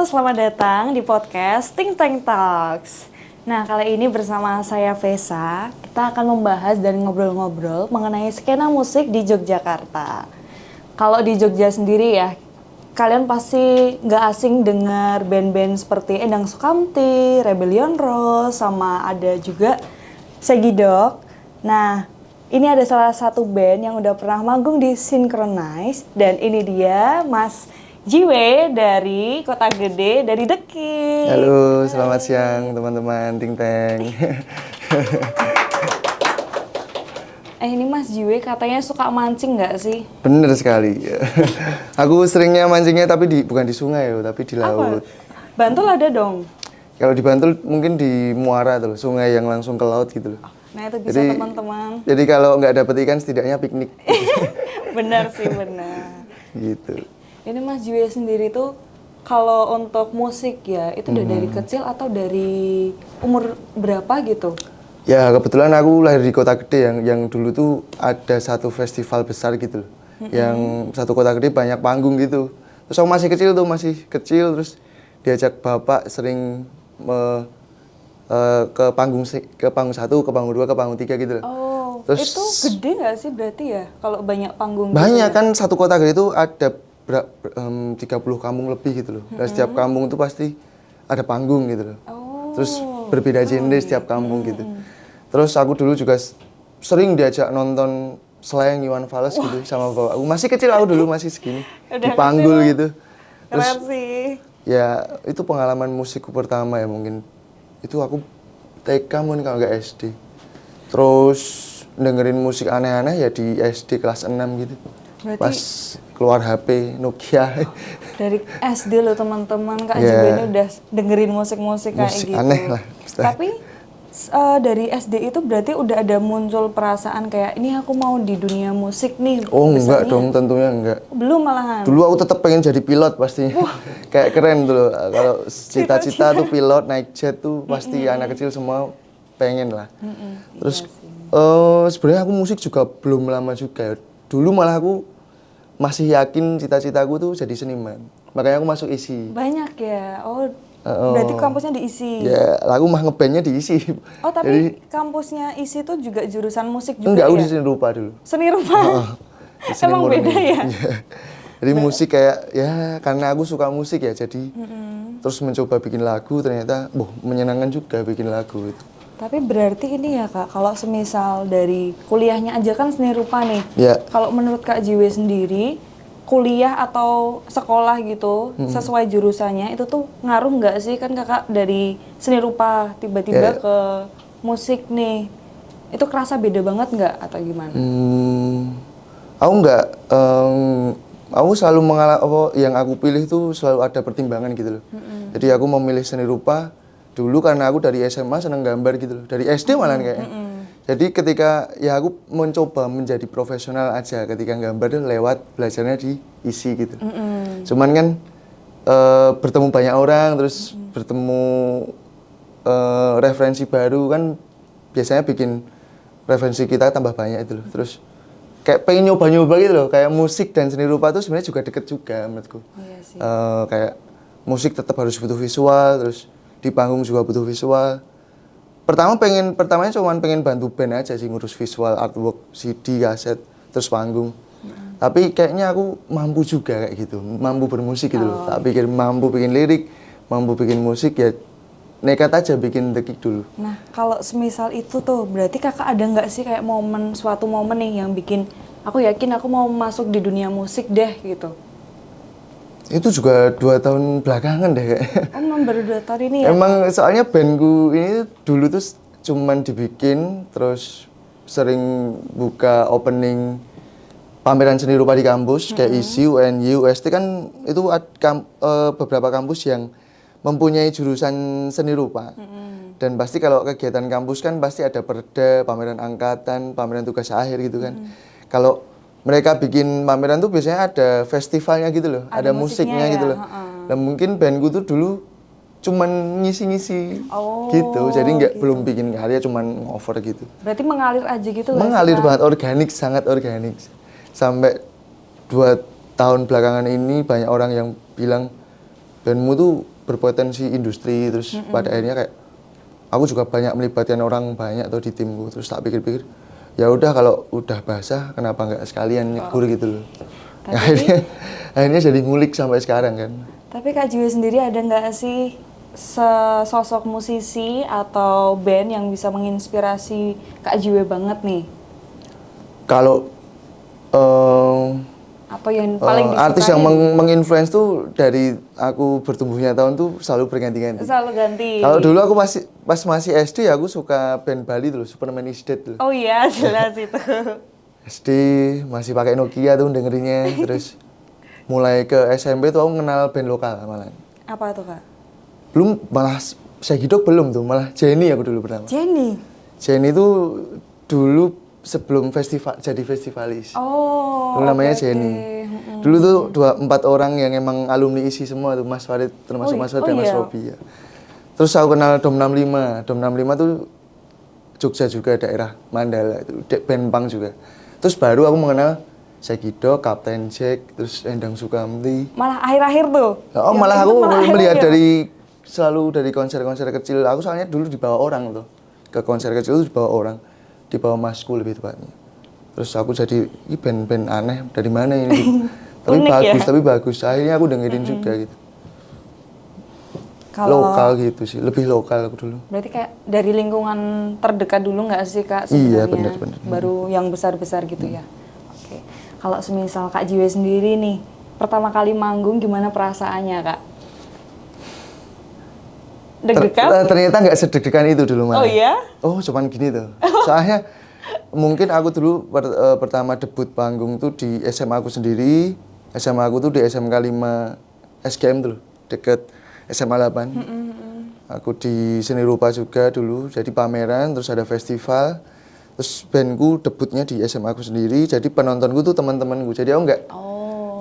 selamat datang di podcast Think Tank Talks. Nah, kali ini bersama saya Vesa, kita akan membahas dan ngobrol-ngobrol mengenai skena musik di Yogyakarta. Kalau di Jogja sendiri ya, kalian pasti nggak asing dengar band-band seperti Endang Sukamti, Rebellion Rose, sama ada juga Segidok. Nah, ini ada salah satu band yang udah pernah manggung di Synchronize, dan ini dia Mas Jiwe dari Kota Gede, dari Deki. Halo, selamat siang teman-teman Ting Teng. Ini Mas Jiwe katanya suka mancing nggak sih? Bener sekali. Aku seringnya mancingnya tapi bukan di sungai ya, tapi di laut. Bantul ada dong. Kalau di Bantul mungkin di Muara tuh, sungai yang langsung ke laut gitu loh. Nah itu bisa teman-teman. Jadi kalau nggak dapet ikan setidaknya piknik. Benar sih, benar. Gitu. Ini Mas Jiwe sendiri tuh kalau untuk musik ya, itu udah dari kecil atau dari umur berapa gitu? Ya kebetulan aku lahir di Kota Gede yang dulu tuh ada satu festival besar gitu loh. Yang satu Kota Gede banyak panggung gitu. Terus aku masih kecil terus diajak bapak sering ke panggung 1, ke panggung 2, ke panggung 3 gitu loh. Oh, terus, itu gede nggak sih berarti ya kalau banyak panggung? Banyak gitu kan satu Kota Gede itu ada 30 kampung lebih gitu loh. Dan setiap kampung itu pasti ada panggung gitu loh. Oh. Terus berbeda genre setiap kampung gitu. Terus aku dulu juga sering diajak nonton Slank Iwan Fals gitu sama bapak. Aku masih kecil, aku dulu masih segini. Dipanggul gitu. Terus keren sih. ya itu pengalaman musikku pertama ya mungkin. Itu aku TK mungkin kalau nggak SD. Terus dengerin musik aneh-aneh ya di SD kelas 6 gitu. Berarti Pas keluar HP Nokia. dari SD loh teman-teman, Kak Jiwe ini udah dengerin musik-musik kayak Musik gitu. aneh lah. Tapi dari SD itu berarti udah ada muncul perasaan kayak ini aku mau di dunia musik nih. Oh enggak Misalnya, dong, tentunya enggak. belum malahan. Dulu aku tetap pengen jadi pilot pasti. Kayak keren tuh loh. Kalau cita-cita tuh pilot, naik jet tuh pasti anak kecil semua pengen lah. Terus sebenarnya aku musik juga belum lama juga. Dulu malah aku masih yakin cita-citaku tuh jadi seniman. Makanya aku masuk ISI. Banyak ya. Oh, berarti kampusnya diisi. Ya, aku mah ngebandnya diisi. Oh, tapi kampusnya ISI tuh juga jurusan musik juga enggak, ya? aku di seni rupa dulu. Seni rupa? Di seni Emang murni. beda ya? Iya. Jadi musik kayak ya karena aku suka musik ya jadi terus mencoba bikin lagu ternyata menyenangkan juga bikin lagu itu. Tapi berarti ini ya Kak, kalau semisal dari kuliahnya aja kan seni rupa nih. Ya. Kalau menurut Kak Jiwe sendiri, kuliah atau sekolah gitu, sesuai jurusannya itu tuh ngaruh nggak sih? Kan Kakak dari seni rupa tiba-tiba ke musik nih. Itu kerasa beda banget nggak atau gimana? Aku nggak, aku selalu yang aku pilih tuh selalu ada pertimbangan gitu loh. Jadi aku memilih seni rupa dulu karena aku dari SMA seneng gambar gitu loh, dari SD malah kayaknya. Jadi ketika ya aku mencoba menjadi profesional aja ketika gambar lewat belajarnya di ISI gitu. Cuman kan bertemu banyak orang terus bertemu referensi baru kan biasanya bikin referensi kita tambah banyak itu loh. Terus kayak pengen nyoba-nyoba gitu loh, kayak musik dan seni rupa tuh sebenarnya juga deket juga menurutku. Iya sih. Kayak musik tetap harus butuh visual, terus di panggung juga butuh visual. Pertamanya cuma pengen bantu band aja sih ngurus visual, artwork, CD, kaset, terus panggung. Tapi kayaknya aku mampu juga kayak gitu, mampu bermusik gitu loh. Tak pikir mampu bikin lirik, mampu bikin musik ya nekat aja bikin The Kick dulu. Nah, kalau semisal itu tuh berarti Kakak ada nggak sih kayak suatu momen nih yang bikin aku yakin aku mau masuk di dunia musik deh gitu? Itu juga 2 tahun belakangan deh kayaknya. Oh, memang baru 2 tahun ini ya? Emang soalnya bandku ini dulu tuh cuman dibikin terus sering buka opening pameran seni rupa di kampus kayak ISI, UNY, UST kan itu beberapa kampus yang mempunyai jurusan seni rupa. Dan pasti kalau kegiatan kampus kan pasti ada perda, pameran angkatan, pameran tugas akhir gitu kan. Kalau mereka bikin pameran tuh biasanya ada festivalnya gitu loh, ada musiknya gitu loh. Dan mungkin bandku tuh dulu cuman ngisi-ngisi gitu, jadi belum bikin karya, cuman cover gitu. Berarti mengalir aja gitu? Mengalir banget, organik, sangat organik. Sampai 2 tahun belakangan ini banyak orang yang bilang bandmu tuh berpotensi industri, terus pada akhirnya kayak aku juga banyak melibatkan orang banyak tuh di timku, terus tak pikir-pikir ya udah kalau udah basah kenapa nggak sekalian nyegur gitu loh. Akhirnya jadi ngulik sampai sekarang kan. Tapi Kak Jiwe sendiri ada nggak sih sosok musisi atau band yang bisa menginspirasi Kak Jiwe banget nih? Kalau Atau yang paling disukai? artis yang menginfluence tuh dari aku bertumbuhnya tahun tuh selalu berganti-ganti. Selalu ganti. Kalau dulu aku pas masih SD aku suka band Bali tuh, Superman is Dead tuh. Oh iya, jelas itu. SD masih pakai Nokia tuh dengerinnya, terus mulai ke SMP tuh aku kenal band lokal malah. Apa tuh Kak? Belum, malah Segidok belum tuh, malah Jenny aku dulu pertama. Jenny. Jenny tuh dulu sebelum jadi festivalis. Oh. Dulu namanya oke. Jenny. Dulu tuh 4 orang yang emang alumni ISI semua tuh, Mas Farid termasuk Mas Farid dan Mas iya. Robi ya. Terus aku kenal Dom 65. Dom 65 tuh Jogja juga, daerah Mandala itu, band punk juga. Terus baru aku mengenal Segidok, Kapten Jack, terus Endang Sukamti. Malah akhir-akhir tuh. Oh, Yang malah itu aku malah melihat akhir-akhir. selalu dari konser-konser kecil. Aku soalnya dulu dibawa orang tuh. Ke konser kecil itu dibawa orang. Dibawa masku lebih tepatnya. Terus aku jadi, ini band-band aneh, dari mana ini? Tapi Unik bagus, ya? tapi bagus. Akhirnya aku dengerin juga gitu. Lokal gitu sih, lebih lokal aku dulu. Berarti kayak dari lingkungan terdekat dulu nggak sih Kak Iya, sebenarnya? benar. Baru yang besar-besar gitu ya. Oke. Kalau semisal Kak Jiwe sendiri nih, pertama kali manggung gimana perasaannya Kak? Deg-degan? Ternyata nggak sedeg-degan itu dulu malah. Oh iya? Oh, cuman gini tuh. Soalnya mungkin aku dulu pertama debut panggung tuh di SMA aku sendiri. SMA aku tuh di SMK 5 SGM tuh, deket SMA 8. Aku di Seni Rupa juga dulu, jadi pameran, terus ada festival. Terus bandku debutnya di SMA aku sendiri, jadi penontonku tuh teman-temanku. Jadi aku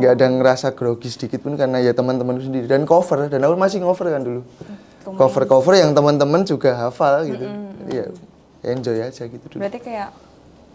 nggak ada ngerasa grogi sedikit pun karena ya teman-temanku sendiri. Dan cover, dan aku masih cover kan dulu. Cover-cover yang teman-teman juga hafal gitu. Jadi ya enjoy aja gitu dulu. Berarti kayak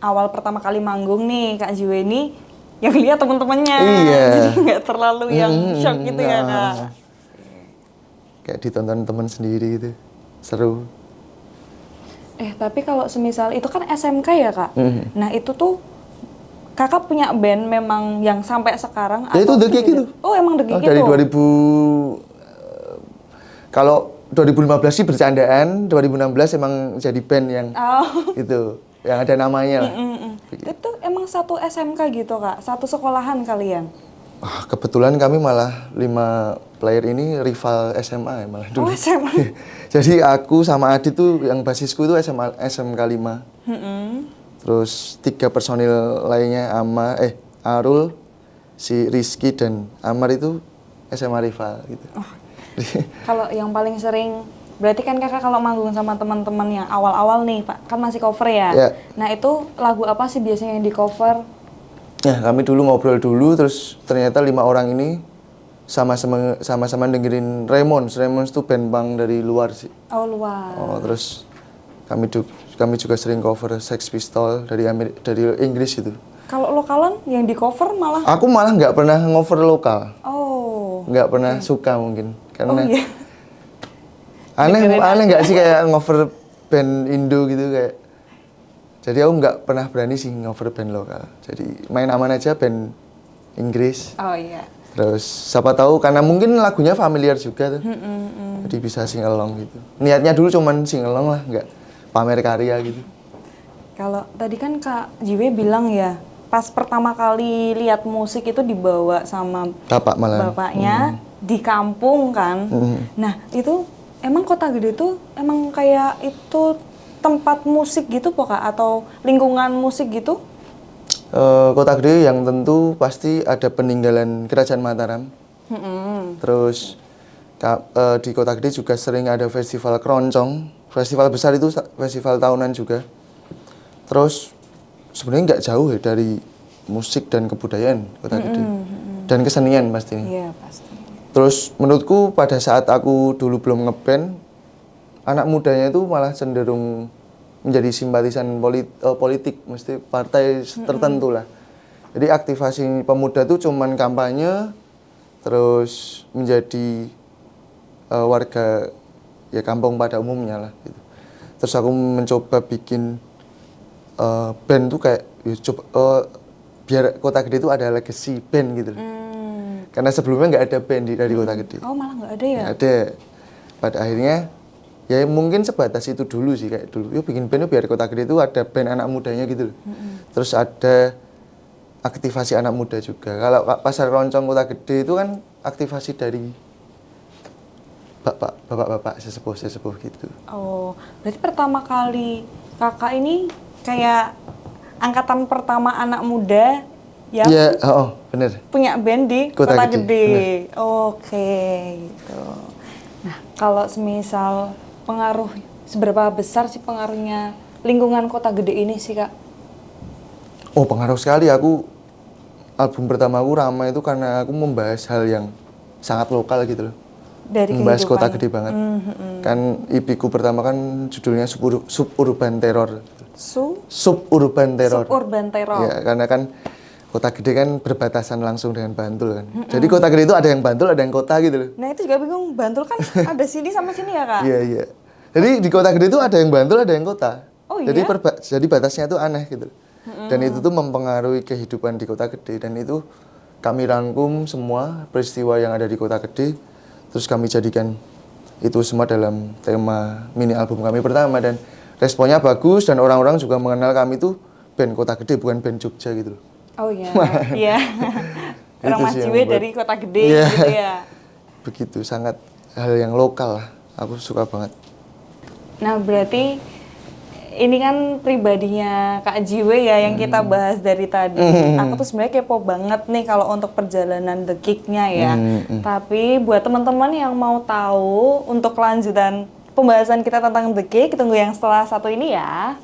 awal pertama kali manggung nih Kak Jiwe ini yang lihat teman-temannya. Iya. Jadi nggak terlalu yang shock gitu ya Kak. Kayak ditonton teman sendiri gitu, seru. Tapi kalau semisal itu kan SMK ya Kak. Nah itu tuh Kakak punya band memang yang sampai sekarang? Ya itu atau The Gig beda? itu. Oh emang The Gig Dari itu? kalau 2015 sih bercandaan, 2016 emang jadi band yang gitu, yang ada namanya lah. Itu emang satu SMK gitu Kak? Satu sekolahan kalian? Kebetulan kami malah 5 player ini rival SMA ya malah dulu. Oh SMA? Jadi aku sama Adit tuh yang basisku itu SMK 5. Terus 3 personil lainnya Arul, si Rizky dan Amar itu SMA rival gitu. Kalau yang paling sering, berarti kan Kakak kalau manggung sama teman-teman yang awal-awal nih Pak, kan masih cover ya? Ya. Nah itu lagu apa sih biasanya yang di cover? Ya, kami dulu ngobrol dulu, terus ternyata 5 orang ini sama-sama dengerin Ramones. Ramones tuh band punk dari luar sih. Oh luar. Terus kami juga sering cover Sex Pistols dari Inggris itu. Kalau lokalan yang di cover malah? Aku malah nggak pernah ngover lokal. Oh. Nggak pernah suka mungkin karena iya. aneh nggak sih kayak ngover band Indo gitu kayak. Jadi aku nggak pernah berani sih ngover band lokal. Jadi main aman aja band Inggris. Oh iya. Terus siapa tahu karena mungkin lagunya familiar juga tuh. Jadi bisa sing along gitu. Niatnya dulu cuman sing along lah, nggak pamer karya gitu. Kalau tadi kan Kak Jiwe bilang ya, pas pertama kali lihat musik itu dibawa sama bapaknya di kampung kan. Nah itu emang Kota Gede itu emang kayak itu tempat musik gitu po Kak? Atau lingkungan musik gitu? Kota Gede yang tentu pasti ada peninggalan Kerajaan Mataram. Terus di Kota Gede juga sering ada festival keroncong. Festival besar itu festival tahunan juga. Terus sebenarnya nggak jauh ya dari musik dan kebudayaan Kota Gede. Dan kesenian pastinya. Iya pasti. Terus menurutku pada saat aku dulu belum ngeband, anak mudanya itu malah cenderung menjadi simpatisan politik, mesti partai tertentu lah. Jadi aktivasi pemuda itu cuman kampanye, terus menjadi warga ya kampung pada umumnya lah gitu. Terus aku mencoba bikin band tuh kayak ya coba biar Kota Gede itu ada legacy band gitu loh. Karena sebelumnya nggak ada band dari Kota Gede. Oh malah nggak ada ya? Nggak ada. Pada akhirnya ya mungkin sebatas itu dulu sih, kayak dulu yuk bikin band yuk biar Kota Gede itu ada band anak mudanya gitu loh. Terus ada aktivasi anak muda juga. Kalau pasar keroncong Kota Gede itu kan aktivasi dari bapak-bapak sesepuh gitu. Oh, berarti pertama kali kakak ini kayak angkatan pertama anak muda yang Iya, bener. punya band di Kota Kota Gede, Gede. Oke, gitu. Nah, kalau semisal pengaruh, seberapa besar sih pengaruhnya lingkungan Kota Gede ini sih, Kak? Oh, pengaruh sekali. Album pertama aku Rama itu karena aku membahas hal yang sangat lokal gitu loh. Dari Membahas kehidupan. Kota Gede banget. Kan IP-ku pertama kan judulnya Suburban Terror. Suburban Terror. Suburban Terror. Ya, karena kan Kota Gede kan berbatasan langsung dengan Bantul kan. Jadi Kota Gede itu ada yang Bantul, ada yang kota gitu loh. Nah, itu juga bingung, Bantul kan ada sini sama sini ya, Kak? Iya, iya. Jadi di Kota Gede itu ada yang Bantul, ada yang kota. Oh, Jadi iya? jadi batasnya itu aneh gitu. Dan itu tuh mempengaruhi kehidupan di Kota Gede, dan itu kami rangkum semua peristiwa yang ada di Kota Gede, terus kami jadikan itu semua dalam tema mini album kami pertama, dan responnya bagus dan orang-orang juga mengenal kami tuh band Kota Gede bukan band Jogja gitu loh. Oh iya, iya. Orang Itu Mas sih yang Jiwe membuat- dari Kota Gede Iya. gitu ya. Begitu, sangat hal yang lokal lah. Aku suka banget. Nah, berarti ini kan pribadinya Kak Jiwe ya yang kita bahas dari tadi. Aku tuh sebenarnya kepo banget nih kalau untuk perjalanan The Gig-nya ya. Tapi buat teman-teman yang mau tahu untuk kelanjutan pembahasan kita tentang The Gig, tunggu yang setelah satu ini ya.